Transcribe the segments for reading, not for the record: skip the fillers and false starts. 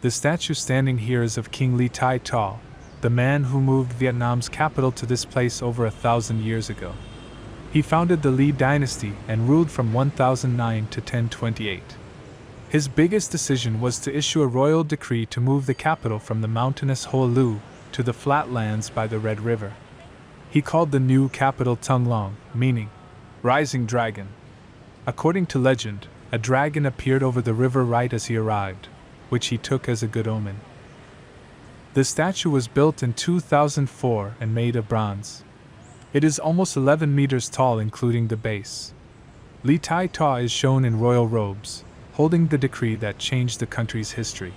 The statue standing here is of King Thai Tho, the man who moved Vietnam's capital to this place over 1,000 years ago. He founded the Le dynasty and ruled from 1009 to 1028. His biggest decision was to issue a royal decree to move the capital from the mountainous Hoa Lu to the flatlands by the Red River. He called the new capital Tung Long, meaning rising dragon. According to legend, a dragon appeared over the river right as he arrived, which he took as a good omen. The statue was built in 2004 and made of bronze. It is almost 11 meters tall, including the base. Thai Tho is shown in royal robes, holding the decree that changed the country's history.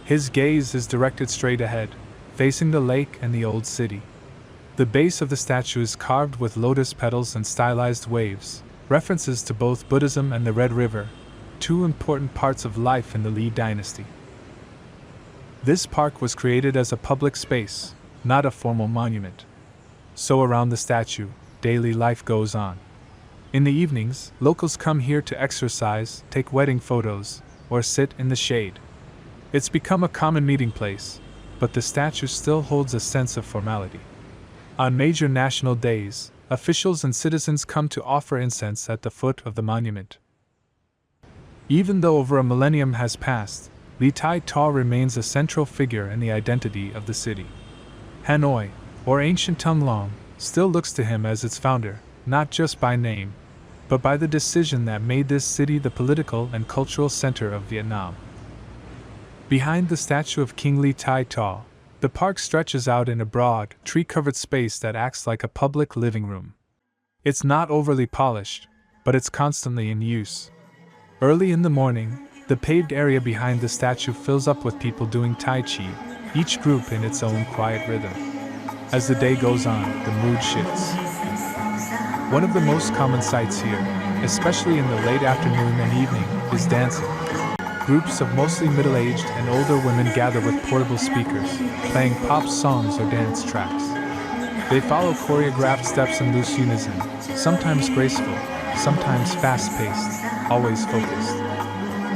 His gaze is directed straight ahead, facing the lake and the old city. The base of the statue is carved with lotus petals and stylized waves, references to both Buddhism and the Red River, two important parts of life in the Le dynasty. This park was created as a public space, not a formal monument. So around the statue, daily life goes on. In the evenings, locals come here to exercise, take wedding photos, or sit in the shade. It's become a common meeting place, but the statue still holds a sense of formality. On major national days, officials and citizens come to offer incense at the foot of the monument. Even though over a millennium has passed, Thai Tho remains a central figure in the identity of the city. Hanoi, or ancient Tung Long, still looks to him as its founder, not just by name, but by the decision that made this city the political and cultural center of Vietnam. Behind the statue of King Thai Tho, the park stretches out in a broad, tree-covered space that acts like a public living room. It's not overly polished, but it's constantly in use. Early in the morning, the paved area behind the statue fills up with people doing Tai Chi, each group in its own quiet rhythm. As the day goes on, the mood shifts. One of the most common sights here, especially in the late afternoon and evening, is dancing. Groups of mostly middle-aged and older women gather with portable speakers, playing pop songs or dance tracks. They follow choreographed steps in loose unison, sometimes graceful, sometimes fast-paced, always focused.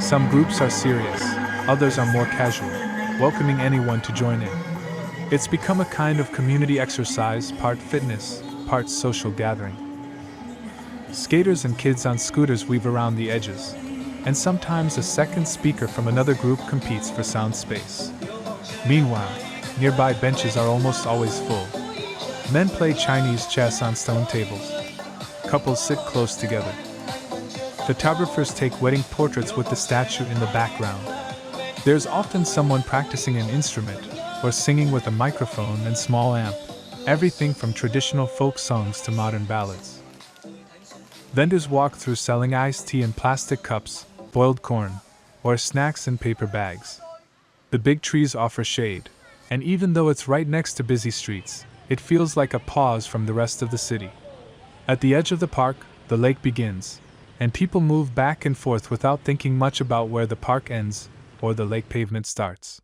Some groups are serious, others are more casual, welcoming anyone to join in. It's become a kind of community exercise, part fitness, part social gathering. Skaters and kids on scooters weave around the edges, and sometimes a second speaker from another group competes for sound space. Meanwhile, nearby benches are almost always full. Men play Chinese chess on stone tables. Couples sit close together. Photographers take wedding portraits with the statue in the background. There's often someone practicing an instrument or singing with a microphone and small amp, everything from traditional folk songs to modern ballads. Vendors walk through selling iced tea in plastic cups, boiled corn, or snacks in paper bags. The big trees offer shade, and even though it's right next to busy streets, it feels like a pause from the rest of the city. At the edge of the park, the lake begins, and people move back and forth without thinking much about where the park ends or the lake pavement starts.